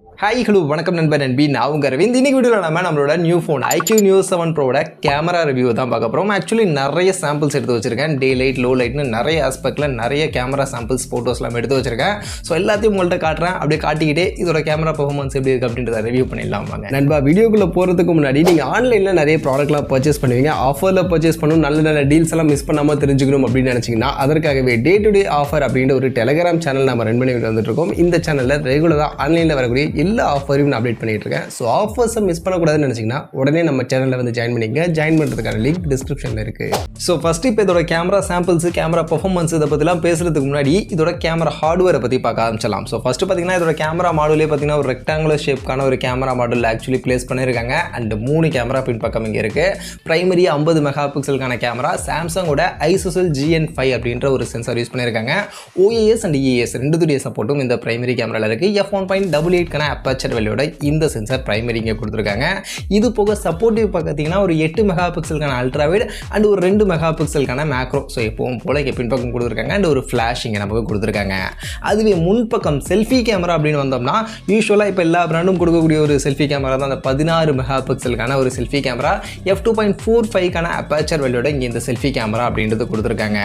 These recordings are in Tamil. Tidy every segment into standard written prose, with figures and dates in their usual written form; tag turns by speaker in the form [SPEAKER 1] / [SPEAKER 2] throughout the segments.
[SPEAKER 1] ஹாய் ஹலோ வணக்கம் நண்பர் நண்பி நான் உங்கள் அரவிந்த். இன்னைக்கு வீடியோவில் நம்மளோட நியூ ஃபோன் IQoo Neo 7 Proவோட கேமரா ரிவ்யூ தான் பார்க்க போகிறோம். ஆக்சுவலி நிறைய சாம்பிள்ஸ் எடுத்து வச்சிருக்கேன். டே லைட் லோ லைட்னு நிறைய ஆஸ்பெக்டில் நிறைய கேமரா சாம்பிள்ஸ் ஃபோட்டோஸ்லாம் எடுத்து வச்சிருக்கேன். ஸோ எல்லாத்தையும் உங்கள்கிட்ட காட்டுறேன். அப்படியே காட்டிக்கிட்டே இதோட கேமரா பெர்ஃபார்மன்ஸ் எப்படி இருக்குது அப்படின்றத ரிவ்யூ பண்ணிடலாம் வாங்க. நண்பா, வீடியோக்குள்ளே போகிறதுக்கு முன்னாடி நீங்கள் ஆன்லைனில் நிறைய ப்ராடக்ட்லாம் பர்ச்சேஸ் பண்ணுவீங்க. ஆஃபரில் பர்ச்சேஸ் பண்ணணும், நல்ல நல்ல டீல்ஸ் எல்லாம் மிஸ் பண்ணாமல் தெரிஞ்சுக்கணும் அப்படின்னு நினச்சிங்கன்னா அதற்காகவே டே டு டே ஆஃபர் அப்படின்ற ஒரு டெலிகிராம் சேனல் நம்ம ரன் பண்ணி வந்துட்டு இருக்கோம். இந்த சேனலில் ரெகுலராக ஆன்லைனில் வரக்கூடிய எல்லா ஆஃபரையும் நான் அப்டேட் பண்ணிட்டு இருக்கேன். ஸோ ஆஃபர்ஸை மிஸ் பண்ணக்கூடாதுன்னு நினச்சிங்கன்னா உடனே நம்ம சேனலில் வந்து ஜாயின் பண்ணிங்க. ஜாயின் பண்ணுறதுக்கான லிங்க் டிஸ்கிரிப்ஷனில் இருக்குது. ஸோ ஃபஸ்ட்டு இப்போ இதோட கேமரா சாம்பிள்ஸ், கேமரா பர்ஃபார்மன்ஸ் இதை பற்றிலாம் பேசுறதுக்கு முன்னாடி இதோட கேமரா ஹார்ட்வேரை பற்றி பார்க்க ஆரம்பிச்சலாம். ஸோ ஃபஸ்ட்டு பார்த்தீங்கன்னா இதோட கேமரா மாடலே பார்த்தீங்கன்னா ஒரு ரெக்டாங்குலர் ஷேப்க்கான ஒரு கேமரா மாடல் ஆக்சுவலி பிளேஸ் பண்ணியிருக்காங்க. அண்ட் 3 கேமரா பின்பக்கம் இங்கே இருக்குது. பிரைமரி 50 மெகா பிக்சலுக்கான கேமரா, சாம்சங்கோட ஐசோசெல் GN5 அப்படின்ற ஒரு சென்சார் யூஸ் பண்ணியிருக்காங்க. OAS அண்ட் EAS ரெண்டுத்துடைய சப்போர்ட்டும் இந்த பிரைமரி கேமராவில் இருக்குது. f1.88 அப்பேச்சர் வேல்யூட இந்த சென்சார் பிரைமரி இங்கே கொடுத்துருக்காங்க. இது போக சப்போர்ட்டிவ் பார்த்தீங்கன்னா ஒரு 8 மெகா பிக்சலுக்கான அல்ட்ராவைட் அண்ட் ஒரு 2 மெகா பிக்சலுக்கான மேக்ரோ. ஸோ எப்பவும் போல இங்கே பின்பக்கம் கொடுத்துருக்காங்க. அண்ட் ஒரு ஃப்ளாஷ் இங்கே நமக்கு கொடுத்துருக்காங்க. அதுவே முன்பக்கம் செல்ஃபி கேமரா அப்படின்னு வந்தோம்னா யூஸ்வலாக இப்போ எல்லா பிராண்டும் கொடுக்கக்கூடிய ஒரு செல்ஃபி கேமரா தான் அந்த 16 மெகா பிக்சலுக்கான ஒரு செல்ஃபி கேமரா. f2.45 அப்பேச்சர் வேல்யூட இங்கே இந்த செல்ஃபி கேமரா அப்படின்றது கொடுத்துருக்காங்க.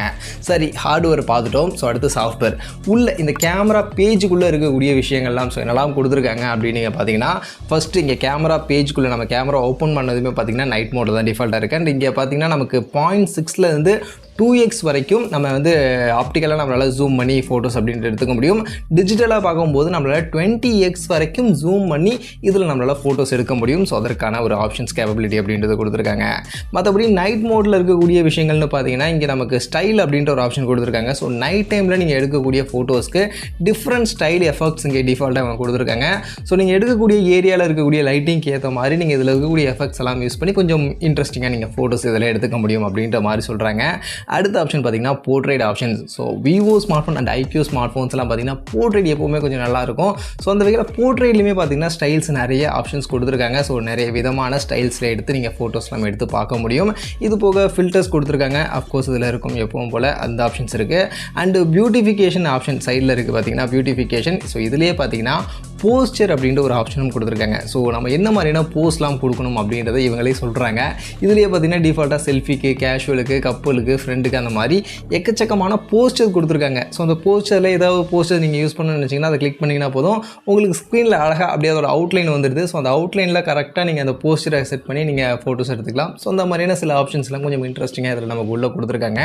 [SPEAKER 1] சரி, ஹார்ட்வேர் பார்த்துட்டோம். ஸோ அடுத்து சாஃப்ட்வேர். உள்ள இந்த கேமரா பேஜுக்குள்ளே இருக்கக்கூடிய விஷயங்கள்லாம் ஸோ என்னெல்லாம் கொடுத்துருக்காங்க அப்படின்னு நீங்கள் பார்த்தீங்கன்னா ஃபஸ்ட்டு இங்கே கேமரா பேஜுக்குள்ளே நம்ம கேமரா ஓப்பன் பண்ணதுமே பார்த்தீங்கன்னா நைட் மோடில் தான் டிஃபால்ட்டாக இருக்குது. அண்ட் இங்கே பார்த்தீங்கன்னா நமக்கு 0.6 2x வரைக்கும் நம்ம வந்து ஆப்டிக்கலாக நம்மளால் ஜூம் பண்ணி ஃபோட்டோஸ் அப்படின்ட்டு எடுத்துக்க முடியும். டிஜிட்டலாக பார்க்கும்போது நம்மளால் 20x வரைக்கும் ஜூம் பண்ணி இதில் நம்மளால் ஃபோட்டோஸ் எடுக்க முடியும். ஸோ அதற்கான ஒரு ஆப்ஷன்ஸ் கேப்பபிலிட்டி அப்படின்றது கொடுத்துருக்காங்க. மற்றபடி நைட் மோடில் இருக்கக்கூடிய விஷயங்கள்னு பார்த்தீங்கன்னா இங்கே நமக்கு ஸ்டைல் அப்படின்ற ஒரு ஆப்ஷன் கொடுத்துருக்காங்க. ஸோ நைட் டைமில் நீங்கள் எடுக்கக்கூடிய ஃபோட்டோஸ்க்கு டிஃப்ரெண்ட் ஸ்டைல் எஃபெக்ட்ஸ் இங்கே டிஃபால்ட்டாக அவங்க கொடுத்துருக்காங்க. ஸோ நீங்கள் எடுக்கக்கூடிய ஏரியாவில் இருக்கக்கூடிய லைட்டிங்க்கு ஏற்ற மாதிரி நீங்கள் இதில் இருக்கக்கூடிய எஃபெக்ட்ஸ் எல்லாம் யூஸ் பண்ணி கொஞ்சம் இன்ட்ரெஸ்டிங்காக நீங்கள் ஃபோட்டோஸ் இதில் எடுத்துக்க முடியும் அப்படின்ற மாதிரி சொல்கிறாங்க. அடுத்த ஆப்ஷன் பார்த்தீங்கன்னா portrait options. So Vivo smartphone and IQoo smart ஃபோன்ஸ்லாம் பார்த்தீங்கன்னா போர்ட்ரேட் எப்போவுமே கொஞ்சம் நல்லாயிருக்கும். ஸோ அந்த வகையில் போர்ட்ரேட்லையுமே பார்த்தீங்கன்னா ஸ்டைல்ஸ் நிறைய ஆப்ஷன்ஸ் கொடுத்துருக்காங்க. ஸோ நிறைய விதமான ஸ்டைல்ஸில் எடுத்து நீங்கள் ஃபோட்டோஸ்லாம் எடுத்து பார்க்க முடியும். இது போக ஃபில்டர்ஸ் கொடுத்துருக்காங்க. அஃப்கோர்ஸ் இதில் இருக்கும் எப்பவும் போல் அந்த ஆப்ஷன்ஸ் இருக்குது. அண்டு பியூட்டிஃபிகேஷன் ஆப்ஷன் சைடில் இருக்குது பார்த்தீங்கன்னா பியூட்டிஃபிகேஷன். ஸோ இதுலேயே பார்த்தீங்கன்னா போஸ்டர் அப்படின்ற ஒரு ஆப்ஷனும் கொடுத்துருக்காங்க. ஸோ நம்ம என்ன மாதிரியான போஸ்ட்லாம் கொடுக்கணும் அப்படின்றத இவங்களே சொல்கிறாங்க. இதுலேயே பார்த்தீங்கன்னா டிஃபால்ட்டாக செல்ஃபிக்கு, கேஷுவலுக்கு, கப்பலுக்கு, ஃப்ரெண்டுக்கு அந்த மாதிரி எக்கச்சக்கமான போஸ்டர் கொடுத்துருக்காங்க. ஸோ அந்த போஸ்டரில் ஏதாவது போஸ்டர் நீங்கள் யூஸ் பண்ணணும்னு நினச்சிங்கன்னா அதை கிளிக் பண்ணிங்கன்னா போதும், உங்களுக்கு ஸ்க்ரீனில் அழகாக அப்படியே அதோட அவுட்லைன் வந்துடுது. ஸோ அந்த அவுட்லைனில் கரெக்டாக நீங்கள் அந்த போஸ்டரை செட் பண்ணி நீங்கள் ஃபோட்டோஸ் எடுத்துக்கலாம். ஸோ அந்த மாதிரியான சில ஆப்ஷன்ஸ்லாம் கொஞ்சம் இன்ட்ரெஸ்டிங்காக இதில் நமக்கு உள்ளே கொடுத்துருக்காங்க.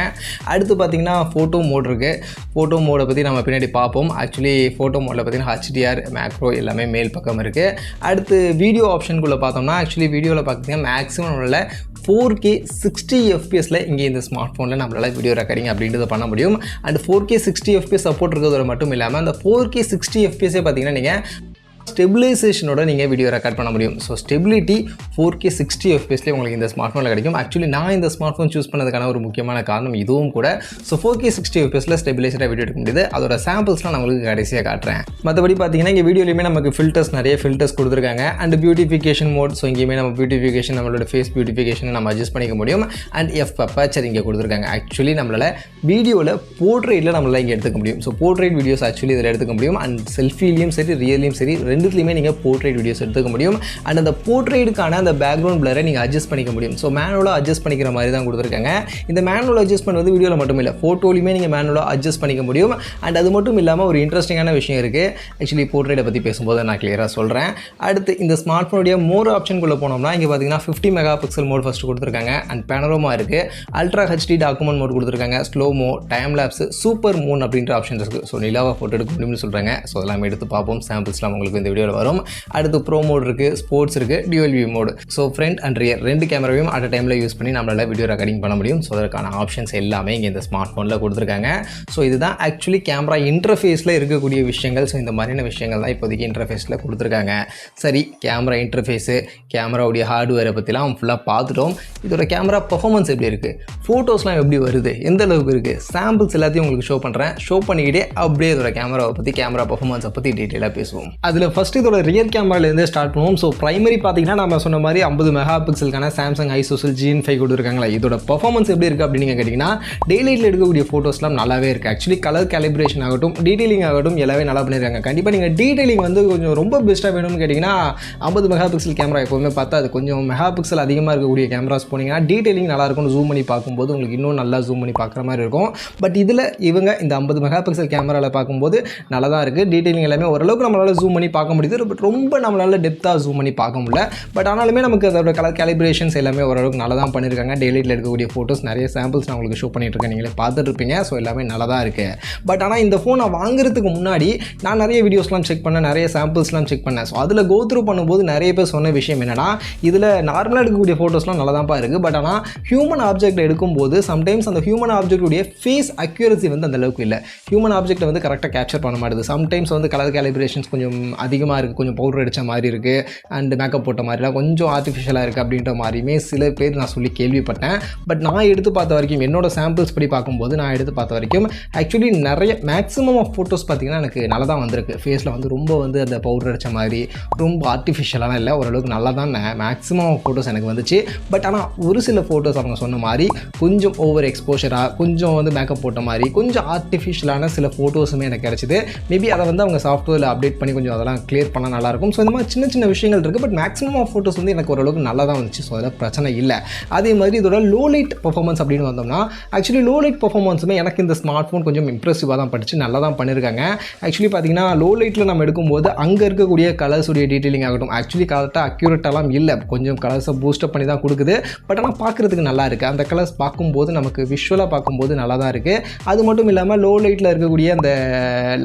[SPEAKER 1] அடுத்து பார்த்தீங்கன்னா ஃபோட்டோ மோட் இருக்குது. ஃபோட்டோ மோடை பற்றி நம்ம பின்னாடி பார்ப்போம். ஆக்சுவலி ஃபோட்டோ மோடில் பார்த்தீங்கன்னா HDR, மேக்ரோ எல்லாமே மேல் பக்கம் இருக்குது. அடுத்து வீடியோ ஆப்ஷனுக்குள்ளே பார்த்தோம்னா ஆக்சுவலி வீடியோவில் பார்த்தீங்கன்னா மேக்ஸிமம் உள்ள 4K 60 FPS இங்கே இந்த ஸ்மார்ட் ஃபோனில் நம்மளால் வீடியோ ரெக்கார்டிங் அப்படின்றத பண்ண முடியும். அண்ட் 4K 60 FPS சப்போர்ட் இருக்கிறதோட மட்டும் இல்லாமல் அந்த 4K 60 FPS பார்த்தீங்கன்னா நீங்கள் ஸ்டெபிலைசேஷனோட நீங்கள் வீடியோ ரெக்கார்ட் பண்ண முடியும். ஸோ ஸ்டெபிலிட்டி 4K 60 FPSலேயே உங்களுக்கு இந்த ஸ்மார்ட் ஃபோனில் கிடைக்கும். ஆக்சுவலி நான் இந்த ஸ்மார்ட் ஃபோன் சூஸ் பண்ணதுக்கான ஒரு முக்கியமான காரணம் இதுவும் கூட. ஸோ 4K 60 FPSல ஸ்டெபிலைசராக வீடியோ எடுக்க முடியுது. அதோட சாம்பிள்ஸ்லாம் நான் உங்களுக்கு கடைசியாக காட்டுறேன். மற்றபடி பார்த்தீங்கன்னா இங்கே வீடியோலையுமே நமக்கு நிறைய ஃபில்டர்ஸ் கொடுத்துருக்காங்க. And beautification mode. ஸோ இங்கேயுமே நம்ம பியூட்டிஃபிகேஷன், நம்மளோட ஃபேஸ் பியூட்டிஃபிகேஷனை நம்ம அட்ஜஸ்ட் பண்ணிக்க முடியும். அண்ட் அப்பேச்சர் இங்கே கொடுத்துருக்காங்க. ஆக்சுவலி நம்மளால் வீடியோவில் போர்ட்ரேட்டில் நம்மளால் இங்கே எடுத்துக்க முடியும். ஸோ போர்ட்ரேட் வீடியோஸ் ஆக்சுவலி இதில் எடுத்துக்க முடியும். அண்ட் செல்ஃபிலையும் சரி, ரியல்லையும் சரி, ரெண்டுத்துலையுமே நீங்கள் போர்ட்ரேட் வீடியோஸ் எடுத்துக்க முடியும். அண்ட் அந்த போர்ட்ரேட்டுக்கான அந்த பேக்ரவுண்ட் பிளரை நீங்கள் அட்ஜஸ்ட் பண்ணிக்க முடியும். ஸோ மேனுவலாக அட்ஜஸ்ட் பண்ணிக்கிற மாதிரி தான் கொடுத்துருக்காங்க. இந்த மேனுவல் அட்ஜஸ்ட்மெண்ட் வந்து வீடியோவில் மட்டும் இல்லை, ஃபோட்டோலையுமே நீங்கள் மேனுவலாக அட்ஜஸ்ட் பண்ணிக்க முடியும். அண்ட் அது மட்டும் இல்லாமல் ஒரு இன்ட்ரெஸ்டிங்கான விஷயம் இருக்குது. ஆக்சுவலி போர்ட்ரேட்டை பற்றி பேசும்போது நான் கிளியராக சொல்கிறேன். அடுத்து இந்த ஸ்மார்ட் ஃபோனுடைய மோர் ஆப்ஷனுக்குள்ளே போனோம்னா இங்கே பார்த்தீங்கன்னா 50 மெகா பிக்சல் மோட் ஃபஸ்ட்டு கொடுத்துருக்காங்க. அண்ட் பேனரோமா இருக்குது. அல்ட்ரா HD டாக்குமெண்ட் மோட் கொடுத்துருக்காங்க. Slo-mo, time labs, super Moon அப்படின்ற ஆப்ஷன்ஸ் இருக்குது. ஸோ நிலாவை ஃபோட்டோ எடுக்க முடியும்னு சொல்கிறாங்க. ஸோ அதெல்லாம் எடுத்து பார்ப்போம். சாம்பிள்ஸ்லாம் உங்களுக்கு இந்த வீடியோவில் வரும். அடுத்து ப்ரோ மோட் இருக்குது, ஸ்போர்ட்ஸ் இருக்குது, dual view mode. So front and rear 2 கேமராவையும் அட் டைமில் யூஸ் பண்ணி நம்மளால் வீடியோ ரெக்கார்டிங் பண்ண முடியும். ஸோ அதற்கான ஆப்ஷன்ஸ் எல்லாமே இங்கே இந்த ஸ்மார்ட் ஃபோனில் கொடுத்துருக்காங்க. ஸோ இதுதான் ஆக்சுவலி கேமரா இன்டர்ஃபேஸில் இருக்கக்கூடிய விஷயங்கள். ஸோ இந்த மாதிரியான விஷயங்கள் தான் இப்போதைக்கு இன்டர்ஃபேஸில் கொடுத்துருக்காங்க. சரி, கேமரா இன்டர்ஃபேஸு, கேமராவுடைய ஹார்ட்வேரை பற்றிலாம் ஃபுல்லாக பார்த்துட்டோம். இதோட கேமரா பர்ஃபார்மன்ஸ் எப்படி இருக்குது, ஃபோட்டோஸ்லாம் எப்படி வருது, எந்த அளவுக்கு இருக்குது, சாம்பிள்ஸ் எல்லாத்தையும் உங்களுக்கு ஷோ பண்ணுறேன். ஷோ பண்ணிக்கிட்டே அப்படியே இதோட கேமராவை பற்றி, கேமரா பர்ஃபார்மன்ஸை பற்றி டீட்டெயிலாக பேசுவோம். அதில் ஃபஸ்ட்டு இதோட ரியர் கேமராலேருந்து ஸ்டார்ட் பண்ணுவோம். ஸோ ப்ரைமரி பார்த்தீங்கன்னா நம்ம சொன்ன மாதிரி 50 மெகா பிக்சலுக்கான சாம்சங் ஐசோசல் GN5 கொடுத்துருக்காங்களா. இதோட பர்ஃபார்மன்ஸ் எப்படி இருக்குது அப்படின்னு நீங்கள் கேட்டிங்கன்னா டே லைட்டில் எடுக்கக்கூடிய ஃபோட்டோஸ்லாம் நல்லாவே இருக்குது. ஆக்சுவலி கலர் கேலிப்ரேஷன் ஆகட்டும், டீட்டெயிலிங் ஆகட்டும் எல்லாமே நல்லா பண்ணியிருக்காங்க. கண்டிப்பாக நீங்கள் டீட்டெயிலிங் வந்து கொஞ்சம் ரொம்ப பெஸ்ட்டாக வேணும்னு கேட்டிங்கன்னா 50 மெகா பிக்சல் கேமரா எப்போவுமே பார்த்தா அது கொஞ்சம் மெகா பிக்சல் அதிகமாக இருக்கக்கூடிய கேமராஸ் போனீங்கன்னா டீட்டெயிலிங் நல்லாயிருக்கும். ஜூம் பண்ணி பார்க்கும்போது உங்களுக்கு இன்னும் நல்லா ஜூம் பண்ணி பார்க்குற மாதிரி இருக்கும். பட் இதில் இவங்க இந்த 50 மெகா பிக்சல் கேமராவில் பார்க்கும்போது நல்லா தான் இருக்குது. டீட்டெயிலிங் எல்லாமே ஓரளவுக்கு நம்மளால் ஜூம் பண்ணி பார்க்க முடியுது. பட் ரொம்ப நம்மளால் டெப்த்தாக ஜூம் பண்ணி பார்க்க முடியல. பட் ஆனாலுமே நமக்கு அதோட கலர் கேலிப்ரேஷன்ஸ் எல்லாமே ஓரளவுக்கு நல்லா தான் பண்ணியிருக்காங்க. டெய்லியில் எடுக்கக்கூடிய ஃபோட்டோஸ் நிறைய சாம்பிள்ஸ் நான் உங்களுக்கு ஷோ பண்ணிட்டு இருக்கேன், நீங்களே பார்த்துட்டு இருப்பீங்க. ஸோ எல்லாமே நல்லா தான் இருக்குது. பட் ஆனால் இந்த ஃபோனை வாங்குறதுக்கு முன்னாடி நான் நிறைய வீடியோஸ்லாம் செக் பண்ணேன், நிறைய சாம்பிள்ஸ்லாம் செக் பண்ணேன். ஸோ அதில் கோ த்ரூ பண்ணும்போது நிறைய பேர் சொன்ன விஷயம் என்னென்னா, இதில் நார்மலாக எடுக்கக்கூடிய ஃபோட்டோஸ்லாம் நல்லா தான்ப்பா இருக்குது. பட் ஆனால் ஹியூமன் ஆப்ஜெக்ட் எடுக்கும்போது சம்டைம்ஸ் அந்த ஹியூமன் ஆப்ஜெக்டுடைய ஃபேஸ் அக்யூரசி வந்து அந்த அளவுக்கு இல்லை. ஹியூமன் ஆப்ஜெக்ட்டை வந்து கரெக்டாக கேப்சர் பண்ண மாட்டேது. சம்டைம்ஸ் வந்து கலர் கேலிப்ரேஷன்ஸ் கொஞ்சம் அதிகமாக இருக்குது, கொஞ்சம் பவுடர் அடித்த மாதிரி இருக்குது, அண்ட் மேக்கப் போட்ட மாதிரிலாம் கொஞ்சம் ஆர்டிஃபிஷியலாக இருக்குது அப்படின்ற மாதிரியுமே சில பேர் நான் சொல்லி கேள்விப்பட்டேன். பட் நான் எடுத்து பார்த்த வரைக்கும், என்னோட சாம்பிள்ஸ் படி பார்க்கும்போது நான் எடுத்து பார்த்த வரைக்கும் ஆக்சுவலி நிறைய மேக்ஸிமம் ஆஃப் ஃபோட்டோஸ் பார்த்திங்கன்னா எனக்கு நல்லா தான் வந்திருக்கு. ஃபேஸில் வந்து ரொம்ப வந்து அந்த பவுடர் அடித்த மாதிரி ரொம்ப ஆர்டிஃபிஷியலாக இல்லை, ஓரளவுக்கு நல்லா தான் மேக்ஸிமம் ஆஃப் ஃபோட்டோஸ் எனக்கு வந்துச்சு. பட் ஆனால் ஒரு சில ஃபோட்டோஸ் அவங்க சொன்ன மாதிரி கொஞ்சம் ஓவர் எக்ஸ்போஷராக, கொஞ்சம் வந்து மேக்கப் போட்ட மாதிரி, கொஞ்சம் ஆர்டிஃபிஷியலான சில ஃபோட்டோஸுமே எனக்கு கிடச்சிது. மேபி அதை வந்து அவங்க சாஃப்ட்வேரில் அப்டேட் பண்ணி கொஞ்சம் அதெல்லாம் கிளியர் பண்ணால் நல்லாயிருக்கும். ஸோ இந்த மாதிரி சின்ன சின்ன விஷயங்கள் இருக்குது. பட் மேக்ஸிமம் ஆஃப் ஃபோட்டோஸ் வந்து எனக்கு ஓரளவுக்கு நல்லா தான் வந்துச்சு. ஸோ அதில் பிரச்சனை இல்லை. அதே மாதிரி இதோட லோ லைட் பர்ஃபார்மன்ஸ் அப்படின்னு வந்தோம்னா ஆக்சுவலி லோ லைட் பர்ஃபார்மன்ஸுமே எனக்கு இந்த ஸ்மார்ட் ஃபோன் கொஞ்சம் இம்ப்ரெசிவாக தான் படிச்சு நல்லா தான் பண்ணியிருக்காங்க. ஆக்சுவலி பார்த்தீங்கன்னா லோ லைட்டில் நம்ம எடுக்கும்போது அங்கே இருக்கக்கூடிய கலர்ஸுடைய டீட்டெயிலிங் ஆகட்டும் ஆக்சுவலி கரெக்டாக அக்யூரேட்டாலாம் இல்லை, கொஞ்சம் கலர்ஸை பூஸ்டப் பண்ணி தான் கொடுக்குது. பட் ஆனால் பார்க்குறதுக்கு நல்லா இருக்குது. அந்த கலர்ஸ் பார்க்கும்போது நமக்கு விஷுவலாக பார்க்கும்போது நல்லா தான் இருக்குது. அது மட்டும் இல்லாமல் லோ லைட்டில் இருக்கக்கூடிய அந்த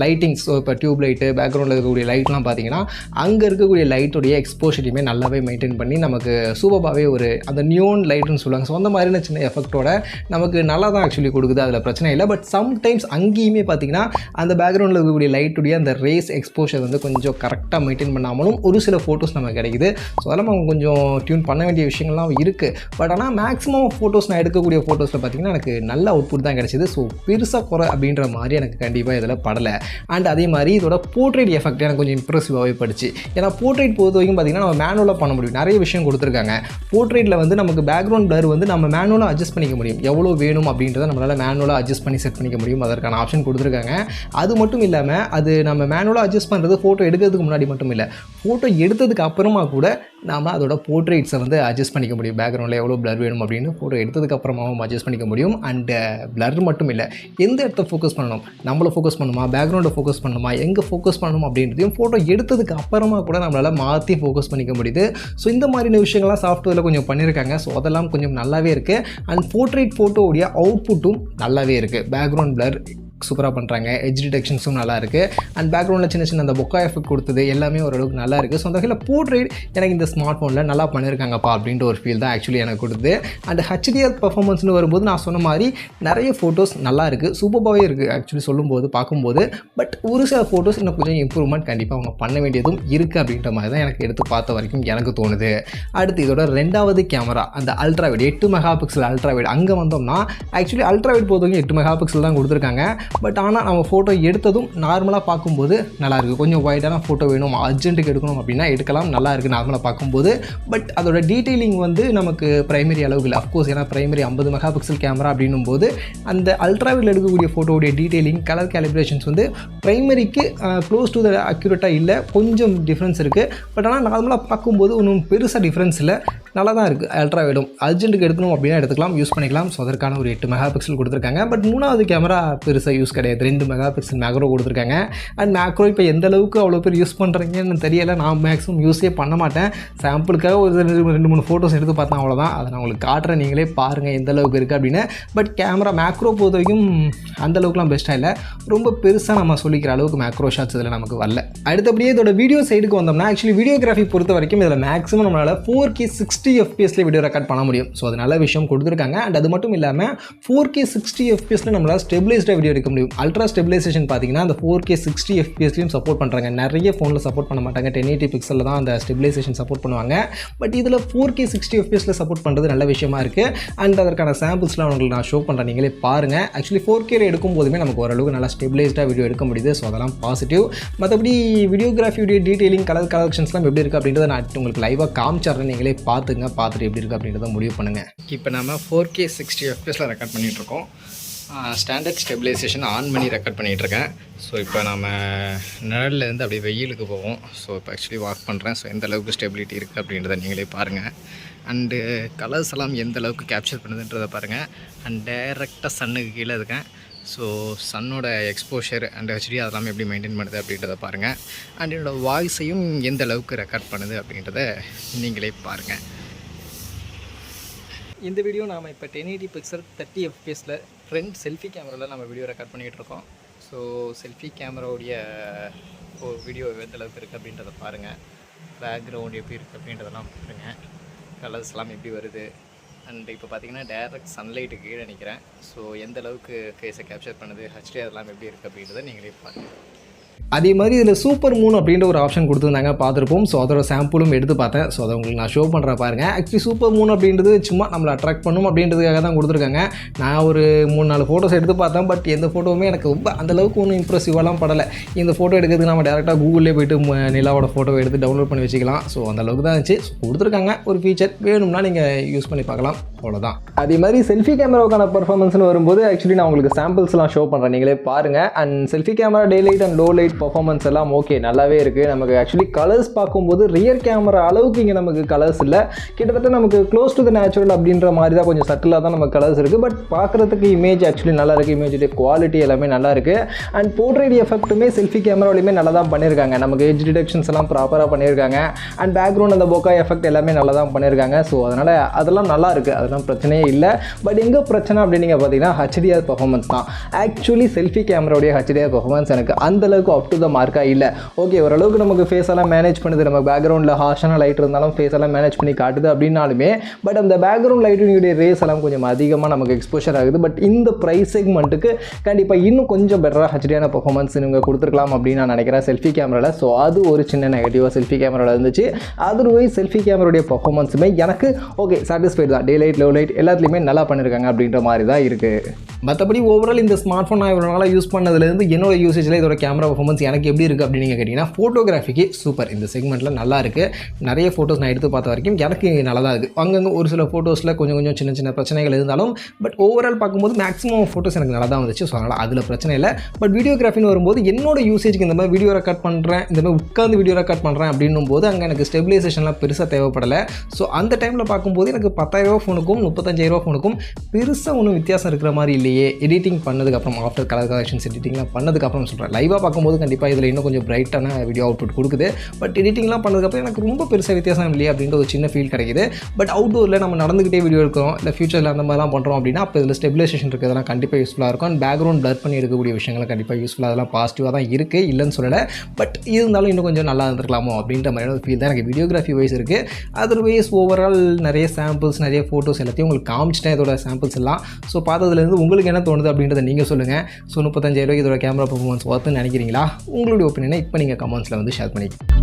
[SPEAKER 1] லைட்டிங்ஸ், ஸோ இப்போ டியூப் லைட்டு, பேக்ரவுண்டில் இருக்கக்கூடிய லைட்லாம் பார்த்தீங்கன்னா அங்கே இருக்கக்கூடிய லைட்டுடைய எக்ஸ்போஷரையுமே நல்லாவே மெயின்டைன் பண்ணி நமக்கு சூப்பராகவே ஒரு அந்த நியோன் லைட்டுன்னு சொல்லுவாங்க. ஸோ அந்த மாதிரியான சின்ன எஃபெக்டோட நமக்கு நல்லா தான் ஆக்சுவலி கொடுக்குது, அதில் பிரச்சனை இல்லை. பட் சம்டைம்ஸ் அங்கேயுமே பார்த்தீங்கன்னா அந்த பேக்ரவுண்டில் இருக்கக்கூடிய லைட்டுடைய அந்த ரேஸ் எக்ஸ்போஷர் வந்து கொஞ்சம் கரெக்டாக மெயின்டைன் பண்ணாமலும் ஒரு சில ஃபோட்டோஸ் நமக்கு கிடைக்குது. ஸோ அதெல்லாம் அவங்க கொஞ்சம் டியூன் பண்ண வேண்டிய விஷயங்கள்லாம் இருக்குது. பட் ஆனால் மேக்ஸிமம் ஃபோட்டோஸ் நான் எடுக்கக்கூடிய ஃபோட்டோஸில் பார்த்தீங்கன்னா எனக்கு நல்ல அவுட்புட் தான் கிடைச்சிது. ஸோ பெருசாக குறை அப்படின்ற மாதிரி எனக்கு கண்டிப்பாக இதில் படலை. அண்ட் அதே மாதிரி இதோட போர்ட்ரேட் எஃபெக்ட் எனக்கு கொஞ்சம் இம்ப்ரெசிவாகவே படிச்சு. ஏன்னா போர்ட்ரேட் பொறுத்த வரைக்கும் பார்த்தீங்கன்னா நம்ம மேனுவலாக பண்ண முடியும், நிறைய விஷயம் கொடுத்துருக்காங்க. போர்ட்ரேட்டில் வந்து நமக்கு பேக்ரவுண்ட் பிளர் வந்து நம்ம மேனுவலாக அட்ஜஸ்ட் பண்ணிக்க முடியும், எவ்வளோ வேணும் அப்படின்றத நம்மளால் மேனுவலாக அட்ஜஸ்ட் பண்ணி செட் பண்ணிக்க முடியும். அதற்கான ஆப்ஷன் கொடுத்துருக்காங்க. அது மட்டும் இல்லாமல் அது நம்ம மேனுவலாக அட்ஜஸ்ட் பண்ணுறது ஃபோட்டோ எடுக்கிறதுக்கு முன்னாடி மட்டும் இல்லை, ஃபோட்டோ எடுத்ததுக்கு அப்புறமா கூட நாம் அதோட போர்ட்ரேட்ஸை வந்து அட்ஜஸ்ட் பண்ணிக்க முடியும். பேக்ரவுண்டில் எவ்வளோ பிளர் வேணும் அப்படின்னு ஃபோட்டோ எடுத்ததுக்கு அப்புறமாவும் அட்ஜஸ்ட் பண்ணிக்க முடியும். அண்ட் பிளர் மட்டும் இல்லை, எந்த இடத்த ஃபோக்கஸ் பண்ணணும், நம்மளை ஃபோக்கஸ் பண்ணணுமா, பேக்ரவுண்டை ஃபோக்கஸ் பண்ணணுமா, எங்கே ஃபோக்கஸ் பண்ணணும் அப்படின்றதையும் ஃபோட்டோ எடுத்ததுக்கு அப்புறமா கூட நம்மளால் மாற்றி ஃபோக்கஸ் பண்ணிக்க முடியுது. ஸோ இந்த மாதிரியான விஷயங்கள்லாம் சாஃப்ட்வேரில் கொஞ்சம் பண்ணியிருக்காங்க. ஸோ அதெல்லாம் கொஞ்சம் நல்லாவே இருக்குது. அண்ட் போர்ட்ரேட் ஃபோட்டோவுடைய அவுட்புட்டும் நல்லாவே இருக்குது. பேக்ரவுண்ட் பிளர் சூப்பராக பண்ணுறாங்க, எட்ஜ் டிடெக்ஷன்ஸும் நல்லா இருக்குது. அண்ட் பேக்ரவுண்டில் சின்ன சின்ன அந்த பொக்கா எஃபெக்ட் கொடுத்தது எல்லாமே ஓரளவுக்கு நல்லா இருக்குது. ஸோ அந்த வகையில் போர்ட்ரேட் எனக்கு இந்த ஸ்மார்ட் ஃபோனில் நல்லா பண்ணியிருக்காங்கப்பா அப்படின்ற ஒரு ஃபீல் தான் ஆக்சுவலி எனக்கு கொடுத்து. அண்ட் HDR பர்ஃபார்மன்ஸ்னு வரும்போது நான் சொன்ன மாதிரி நிறைய ஃபோட்டோஸ் நல்லா இருக்குது, சூப்பராகவே இருக்குது ஆக்சுவலி சொல்லும்போது பார்க்கும்போது. பட் ஒரு சில ஃபோட்டோஸ் இன்னும் கொஞ்சம் இம்ப்ரூவ்மெண்ட் கண்டிப்பாக அவங்க பண்ண வேண்டியதும் இருக்குது அப்படின்ற மாதிரி தான் எனக்கு எடுத்து பார்த்த வரைக்கும் எனக்கு தோணுது. அடுத்து இதோட ரெண்டாவது கேமரா அந்த அல்ட்ராவைட் 8 மெகா பிக்சல் அல்ட்ராவைட். அங்கே வந்தோம்னா ஆக்சுவலி அல்ட்ராவைட் பொறுத்த வரைக்கும் 8 மெகா பிக்சல் தான் கொடுத்துருக்காங்க. பட் ஆனால் நம்ம ஃபோட்டோ எடுத்ததும் நார்மலாக பார்க்கும்போது நல்லாயிருக்கு. கொஞ்சம் வைடான ஃபோட்டோ வேணும், அர்ஜென்ட்டுக்கு எடுக்கணும் அப்படின்னா எடுக்கலாம், நல்லா இருக்குது நார்மலாக பார்க்கும்போது. பட் அதோட டீட்டெயிலிங் வந்து நமக்கு ப்ரைமரி அளவுக்கு இல்லை. அஃப்கோர்ஸ் ஏன்னா ப்ரைமரி 50 மெகா பிக்சல் கேமரா அப்படின்னும் போது அந்த அல்ட்ராவில் எடுக்கக்கூடிய ஃபோட்டோடைய டீட்டெயிலிங், கலர் கேலிப்ரேஷன்ஸ் வந்து ப்ரைமரிக்கு க்ளோஸ் டு த அக்யூரேட்டாக இல்லை, கொஞ்சம் டிஃப்ரென்ஸ் இருக்குது. பட் ஆனால் நார்மலாக பார்க்கும்போது ஒன்றும் பெருசாக டிஃப்ரென்ஸ் இல்லை, நல்லா தான் இருக்குது. அல்ட்ராவைடும் அர்ஜென்ட்டுக்கு எடுக்கணும் அப்படின்னா எடுத்துக்கலாம், யூஸ் பண்ணிக்கலாம். ஸோ அதற்கான ஒரு 8 மெகா பிக்சல் கொடுத்துருக்காங்க. பட் மூணாவது கேமரா பெருசாக யூஸ் கிடையாது, 2 மெகா பிக்சல் மேக்ரோ கொடுத்துருக்காங்க. அண்ட் மேக்ரோ இப்போ எந்த அளவுக்கு அவ்வளோ பேர் யூஸ் பண்ணுறீங்கன்னு தெரியலை. நான் மேக்ஸிமம் யூஸே பண்ண மாட்டேன். சாம்பிளுக்காக ஒரு 2-3 ஃபோட்டோஸ் எடுத்து பார்த்தேன், அவ்வளோதான். அதை நான் உங்களுக்கு காட்டுறேன், நீங்களே பாருங்கள் எந்த அளவுக்கு இருக்குது அப்படின்னு. பட் கேமரா மேக்ரோ பொறுத்த வரைக்கும் அந்தளவுக்குலாம் பெஸ்ட்டாக இல்லை, ரொம்ப பெருசாக நம்ம சொல்லிக்கிற அளவுக்கு மேக்ரோ ஷாட்ஸ் இதில் நமக்கு வரல. அடுத்தபடியே இதோட வீடியோ சைடுக்கு வந்தோம்னா ஆக்சுவலி வீடியோகிராஃபி பொறுத்த வரைக்கும் இதில் மேக்ஸிமம் நம்மளால் 4K 60 60 fpsல வீடியோ ரெக்கார்ட் பண்ண முடியும். ஸோ அது நல்ல விஷயம் கொடுத்துருக்காங்க. அண்ட் அது மட்டும் இல்லாமல் 4K 60 fpsல நம்மளால் ஸ்டெபிலைஸ்டாக வீடியோ எடுக்க முடியும். அல்ட்ரா ஸ்டெபிலைசேஷன் பார்த்தீங்கன்னா அந்த 4K 60 fpsலையும் சப்போர்ட் பண்ணுறாங்க. நிறைய ஃபோனில் சப்போர்ட் பண்ண மாட்டாங்க. 1080 பிக்சலில் தான் அந்த ஸ்டெபிலைசேஷன் சப்போர்ட் பண்ணுவாங்க. பட் இதில் 4K 60 fpsல சப்போர்ட் பண்ணுறது நல்ல விஷயமா இருக்குது. அண்ட் அதற்கான சாம்பிள்ஸ்லாம் உங்களுக்கு நான் ஷோ பண்ணுறேன், நீங்களே பாருங்கள். ஆக்சுவலி 4K எடுக்கும் போதுமே நமக்கு ஓரளவுக்கு நல்லா ஸ்டெபிலைஸ்டாக வீடியோ எடுக்க முடியுது. ஸோ அதெல்லாம் பாசிட்டிவ். மற்றபடி வீடியோகிராஃபியுடைய டீட்டெயிலிங் கலர் கலெக்ஷன்ஸ்லாம் எப்படி இருக்குது அப்படின்றத நான் உங்களுக்கு லைவாக காமிச்சிட்றேன். நீங்களே பார்த்துட்டு எப்படி இருக்குது அப்படின்றத முடிவு பண்ணுங்கள். இப்போ நம்ம 4K 60 fpsல ரெக்கார்ட் பண்ணிகிட்ருக்கோம். ஸ்டாண்டர்ட் ஸ்டெபிலைசேஷன் ஆன் பண்ணி ரெக்கார்ட் பண்ணிகிட்ருக்கேன். ஸோ இப்போ நம்ம நிழல்லேருந்து அப்படியே வெயிலுக்கு போவோம். ஸோ இப்போ ஆக்சுவலி வாக் பண்ணுறேன். ஸோ எந்த அளவுக்கு ஸ்டெபிலிட்டி இருக்குது அப்படின்றத நீங்களே பாருங்கள். அண்டு கலர்ஸ் எல்லாம் எந்த அளவுக்கு கேப்சர் பண்ணுதுன்றதை பாருங்கள். அண்ட் டைரெக்டாக சன்னுக்கு கீழே இருக்கேன். ஸோ சன்னோட எக்ஸ்போஷர் அண்ட் ஹெச்டி அதெல்லாம் எப்படி மெயின்டைன் பண்ணுது அப்படின்றத பாருங்கள். அண்ட் என்னோடய வாய்ஸையும் எந்த அளவுக்கு ரெக்கார்ட் பண்ணுது அப்படின்றத நீங்களே பாருங்கள். இந்த வீடியோ நாம் இப்போ 1080 பிக்சல் 30 fpsல ஃப்ரண்ட் செல்ஃபி கேமராவில் நம்ம வீடியோ ரெக்கார்ட் பண்ணிகிட்ருக்கோம். ஸோ செல்ஃபி கேமராவுடைய வீடியோ எந்த அளவுக்கு இருக்குது அப்படின்றத பாருங்கள். பேக்ரவுண்ட் எப்படி இருக்குது அப்படின்றதெல்லாம் பாருங்கள். கலர்ஸ்லாம் எப்படி வருது. அண்ட் இப்போ பார்த்தீங்கன்னா டைரக்ட் சன்லைட்டு கீழே நிற்கிறேன். ஸோ எந்த அளவுக்கு ஃபேஸை கேப்சர் பண்ணுது, ஹெச்டி அதெல்லாம் எப்படி இருக்குது அப்படின்றத நீங்களே பாருங்கள். அதே மாதிரி இதில் சூப்பர் மூன் அப்படின்ற ஒரு ஆப்ஷன் கொடுத்துருந்தாங்க, பார்த்துருப்போம். ஸோ அதோட சாம்பிளும் எடுத்து பார்த்தேன். ஸோ அதை உங்களுக்கு நான் ஷோ பண்ணுறேன் பாருங்கள். ஆக்சுவலி சூப்பர் மூன் அப்படின்றது சும்மா நம்மளை அட்ராக்ட் பண்ணும் அப்படின்றதுக்காக தான் கொடுத்துருக்காங்க. நான் ஒரு 3-4 ஃபோட்டோஸ் எடுத்து பார்த்தேன். பட் எந்த ஃபோட்டோவுமே எனக்கு ரொம்ப அந்தளவுக்கு ஒன்றும் இம்ப்ரெசிவாலாம் படலை. இந்த ஃபோட்டோ எடுக்கிறதுக்கு நம்ம டேரெக்டாக கூகுளிலே போய்ட்டு நிலாவோட ஃபோட்டோவை எடுத்து டவுன்லோட் பண்ணி வச்சுக்கலாம். ஸோ அந்தளவுக்கு தான் இருந்துச்சு. ஸோ கொடுத்துருக்காங்க ஒரு ஃபீச்சர், வேணும்னா நீங்கள் யூஸ் பண்ணி பார்க்கலாம், அவ்வளோதான். அதே மாதிரி செல்ஃபி கேமராவுக்கான பர்ஃபார்மன்ஸ்னு வரும்போது ஆக்சுவலி நான் உங்களுக்கு சாம்பிள்ஸ்லாம் ஷோ பண்ணுறேன், நீங்களே பாருங்கள். And selfie camera day light and low light performance எல்லாம் ஓகே, நல்லாவே இருக்குது. நமக்கு ஆக்சுவலி கலர்ஸ் பார்க்கும்போது ரியர் கேமரா அளவுக்கு இங்கே நமக்கு கலர்ஸ் இல்லை. கிட்டத்தட்ட நமக்கு க்ளோஸ் டு த நேச்சுரல் அப்படின்ற மாதிரி தான், கொஞ்சம் சட்டிலாக தான் நமக்கு கலர்ஸ் இருக்குது. பட் பார்க்குறதுக்கு இமேஜ் ஆக்சுவலி நல்லா இருக்குது. இமேஜுடைய குவாலிட்டி எல்லாமே நல்லா இருக்குது. அண்ட் போர்ட்ரேட் எஃபெக்ட்டுமே செல்ஃபி கேமராவிலையுமே நல்லா தான் பண்ணியிருக்காங்க. நமக்கு எட்ஜ் டிடெக்ஷன்ஸ் எல்லாம் ப்ராப்பராக பண்ணியிருக்காங்க. அண்ட் பேக்ரவுண்ட் அந்த போக்கா எஃபெக்ட் எல்லாமே நல்லா தான் பண்ணியிருக்காங்க. ஸோ அதனால் அதெல்லாம் நல்லா இருக்குது, அதெல்லாம் பிரச்சனையே இல்லை. பட் எங்கே பிரச்சனை அப்படின்னு நீங்கள் பார்த்தீங்கன்னா HDR பர்ஃபார்மன்ஸ் தான். ஆக்சுவலி செல்ஃபி கேமராவுடைய HDR பர்ஃபார்மன்ஸ் எனக்கு அந்தளவுக்கு அப் டு த மார்க்காக இல்லை. ஓகே, ஓரளவுக்கு நமக்கு ஃபேஸ் எல்லாம் மேனேஜ் பண்ணுது. நம்ம பேக்ரவுண்டில் ஹார்ஷான லைட் இருந்தாலும் ஃபேஸ் எல்லாம் மேனேஜ் பண்ணி காட்டுது அப்படின்னாலுமே, பட் அந்த பேக்ரவுண்ட் லைட்டினுடைய ரேஸ் எல்லாம் கொஞ்சம் அதிகமாக நமக்கு எக்ஸ்போஷர் ஆகுது. பட் இந்த ப்ரைஸ் செக்மெண்ட்டுக்கு கண்டிப்பாக இன்னும் கொஞ்சம் பெட்டராக HDR பர்ஃபார்மன்ஸ் நீங்கள் கொடுத்துருக்கலாம் அப்படின்னு நான் நினைக்கிறேன் செல்ஃபி கேமராவில். ஸோ அது ஒரு சின்ன நெகட்டிவாக செல்ஃபி கேமராவில் இருந்துச்சு. அதர்வைஸ் செல்ஃபி கேமராவுடைய பர்ஃபார்மன்ஸுமே எனக்கு ஓகே, சாட்டிஸ்ஃபைட் தான். டே லைட், லோ லைட் எல்லாத்துலேயுமே நல்லா பண்ணியிருக்காங்க அப்படின்ற மாதிரி தான் இருக்குது. மற்றபடி ஓவரால் இந்த ஸ்மார்ட் ஃபோன் நான் இவ்வளோ நாளாக யூஸ் பண்ணதுலேருந்து என்னோட யூசேஜில் இதோட கேமரா பர்ஃபார்மன்ஸ் எனக்கு எப்படி இருக்குது அப்படின்னு நீங்கள் கேட்டிங்கன்னா, ஃபோட்டோகிராஃபிக்கு சூப்பர். இந்த செக்மெண்ட்டில் நல்லா இருக்குது. நிறைய ஃபோட்டோஸ் நான் எடுத்து பார்த்த வரைக்கும் எனக்கு நல்லா தான் இருக்குது. அங்கங்கே ஒரு சில ஃபோட்டோஸில் கொஞ்சம் சின்ன சின்ன பிரச்சனைகள் இருந்தாலும் பட் ஓவரால் பார்க்கும்போது மேக்ஸிமம் ஃபோட்டோஸ் எனக்கு நல்லா தான் வந்துச்சு. ஸோ அதனால் அதில் பிரச்சனை இல்லை. பட் வீடியோகிராஃபின்னு வரும்போது என்னோட யூசேஜுக்கு இந்த மாதிரி வீடியோ ரெக்கார்ட் பண்ணுறேன், இந்த மாதிரி உட்காந்து வீடியோ ரெக்கார்ட் பண்ணுறேன் அப்படின்னும் போது அங்கே எனக்கு ஸ்டெபிலைசேஷன்லாம் பெருசாக தேவைப்படலை. ஸோ அந்த டைமில் பார்க்கும்போது எனக்கு 10,000 ஃபோனுக்கும் 35,000 ஃபோனுக்கும் பெருசாக ஒன்றும் வித்தியாசம் இருக்கிற மாதிரி இல்லையே. எடிட்டிங் பண்ணதுக்கப்புறம், ஆஃப்டர் கலர் கலெக்ஷன்ஸ் எடிட்டிங்லாம் பண்ணதுக்கப்புறம் சொல்கிறேன். லைவாக பார்க்கும்போது கண்டிப்பாக இதில் இன்னும் கொஞ்சம் பிரைட்டான வீடியோ அவுட்புட் கொடுக்குது. பட் எடிட்டிங்லாம் பண்ணதுக்கப்புறம் எனக்கு ரொம்ப பெருசாக வித்தியாசம் இல்லையே அப்படின்ற ஒரு சின்ன ஃபீல் கிடைக்குது. பட் அவுட்டோரில் நம்ம நடந்துக்கிட்டே வீடியோ எடுக்கிறோம், இல்லை ஃபியூச்சரில் அந்த மாதிரிலாம் பண்ணுறோம் அப்படின்னா அப்போ இதில் ஸ்டெபிலைசேஷன் இருக்கிறதெல்லாம் கண்டிப்பாக யூஸ்ஃபுல்லாக இருக்கும். அண்ட் பேக்ரவுண்ட் பிளர் பண்ணி எடுக்கக்கூடிய விஷயங்கள் கண்டிப்பாக யூஸ்ஃபுல்லாக, அதெல்லாம் பாசிட்டிவாக தான் இருக்குது, இல்லைன்னு சொல்லலை. பட் இருந்தாலும் இன்னும் கொஞ்சம் நல்லா இருந்திருக்கலாமோ அப்படின்ற மாதிரியான ஒரு ஃபீல் தான் எனக்கு வீடியோகிராஃபி வைஸ் இருக்குது. அதர்வைஸ் ஓவரால் நிறைய சாம்பிள்ஸ், நிறைய ஃபோட்டோஸ் எல்லாத்தையும் உங்களுக்கு காமிச்சிட்டேன், இதோட சாம்பிள்ஸ் எல்லாம். ஸோ பார்த்ததுலேருந்து உங்களுக்கு என்ன தோணுது அப்படின்றத நீங்கள் சொல்லுங்கள். ஸோ 35,000 இதோட கேமரா பர்ஃபார்மன்ஸ் ஒர்த்துன்னு நினைக்கிறீங்களா? உங்களுடைய ஒப்பீனியனை இப்போ நீங்கள் கமெண்ட்ஸில் வந்து ஷேர் பண்ணிக்கலாம்.